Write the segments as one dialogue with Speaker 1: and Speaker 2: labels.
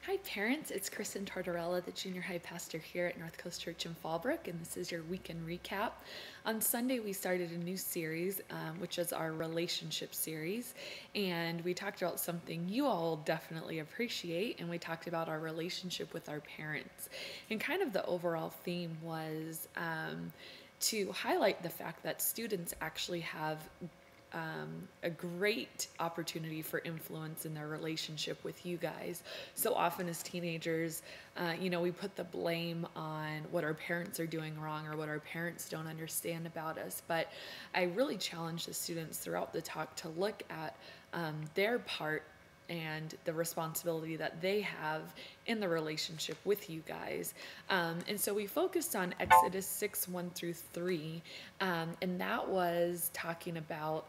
Speaker 1: Hi parents, it's Kristen Tartarella, the junior high pastor here at North Coast Church in Fallbrook, and this is your weekend recap. On Sunday we started a new series, which is our relationship series, and we talked about something you all definitely appreciate, and we talked about our relationship with our parents. And kind of the overall theme was to highlight the fact that students actually have a great opportunity for influence in their relationship with you guys. So often as teenagers, we put the blame on what our parents are doing wrong or what our parents don't understand about us. But I really challenge the students throughout the talk to look at their part and the responsibility that they have in the relationship with you guys. And so we focused on Exodus 6 1 through 3, and that was talking about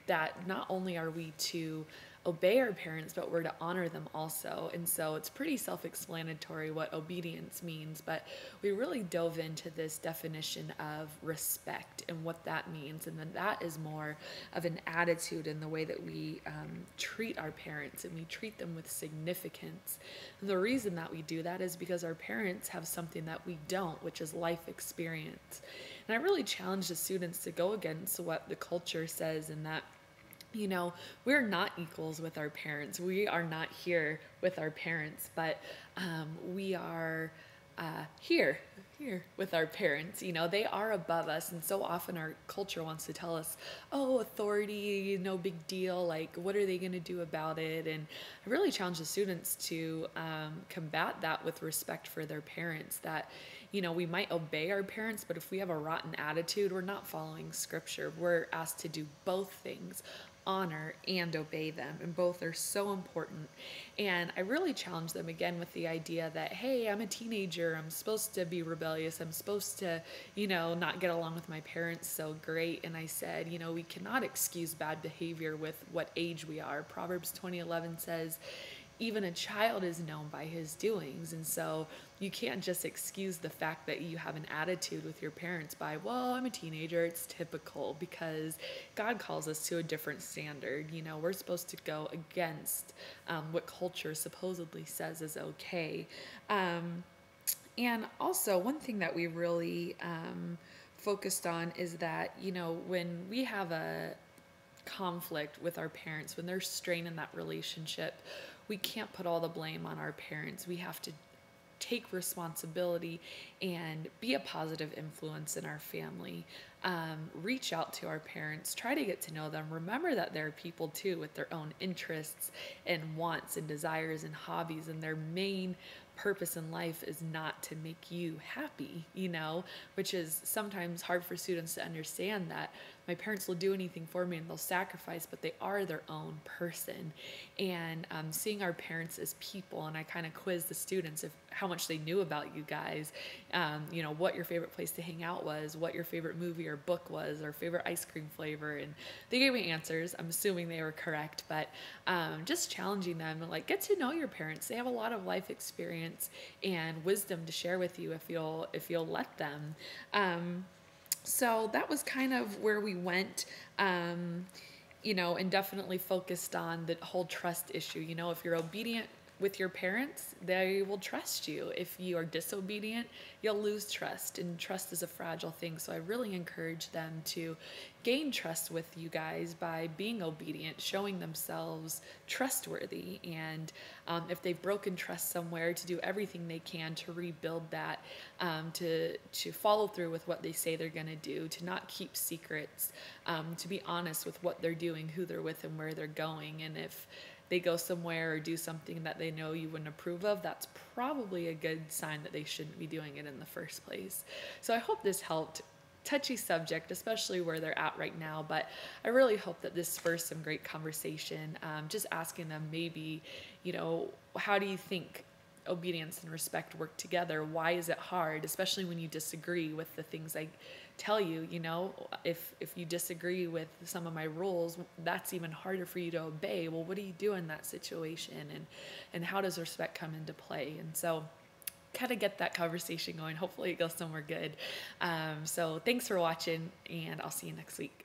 Speaker 1: that not only are we to obey our parents, but we're to honor them also. And so it's pretty self-explanatory what obedience means, but we really dove into this definition of respect and what that means. And then that is more of an attitude in the way that we treat our parents, and we treat them with significance. And the reason that we do that is because our parents have something that we don't, which is life experience. And I really challenge the students to go against what the culture says, and that we're not equals with our parents. We are not here with our parents, but we are here with our parents. They are above us, and so often our culture wants to tell us, oh, authority, no big deal, like what are they going to do about it? And I really challenge the students to combat that with respect for their parents, that we might obey our parents, but if we have a rotten attitude, we're not following scripture. We're asked to do both things, honor and obey them, and both are so important. And I really challenge them again with the idea that, hey, I'm a teenager, I'm supposed to be rebellious, I'm supposed to not get along with my parents so great. And I said, we cannot excuse bad behavior with what age we are. Proverbs 20:11 says, even a child is known by his doings. And so you can't just excuse the fact that you have an attitude with your parents by, well, I'm a teenager, it's typical, because God calls us to a different standard. We're supposed to go against what culture supposedly says is okay. And also, one thing that we really focused on is that, when we have a conflict with our parents, when there's strain in that relationship, we can't put all the blame on our parents. We have to take responsibility and be a positive influence in our family. Reach out to our parents, try to get to know them. Remember that they're people too, with their own interests and wants and desires and hobbies, and their main purpose in life is not to make you happy, which is sometimes hard for students to understand, that my parents will do anything for me and they'll sacrifice, but they are their own person. And seeing our parents as people, and I kind of quiz the students if how much they knew about you guys, what your favorite place to hang out was, what your favorite movie or book was, or favorite ice cream flavor. And they gave me answers. I'm assuming they were correct, but just challenging them to get to know your parents. They have a lot of life experience and wisdom to share with you if you'll let them. So that was kind of where we went, and definitely focused on the whole trust issue. If you're obedient with your parents, they will trust you. If you are disobedient, you'll lose trust, and trust is a fragile thing. So I really encourage them to gain trust with you guys by being obedient, showing themselves trustworthy, and if they've broken trust somewhere, to do everything they can to rebuild that, to follow through with what they say they're going to do, to not keep secrets, to be honest with what they're doing, who they're with, and where they're going. And if they go somewhere or do something that they know you wouldn't approve of, that's probably a good sign that they shouldn't be doing it in the first place. So I hope this helped. Touchy subject, especially where they're at right now, but I really hope that this spurs some great conversation. Just asking them, maybe, how do you think obedience and respect work together? Why is it hard, especially when you disagree with the things I tell you? If you disagree with some of my rules, that's even harder for you to obey. Well, what do you do in that situation, and how does respect come into play? And so kind of get that conversation going. Hopefully it goes somewhere good. So thanks for watching, and I'll see you next week.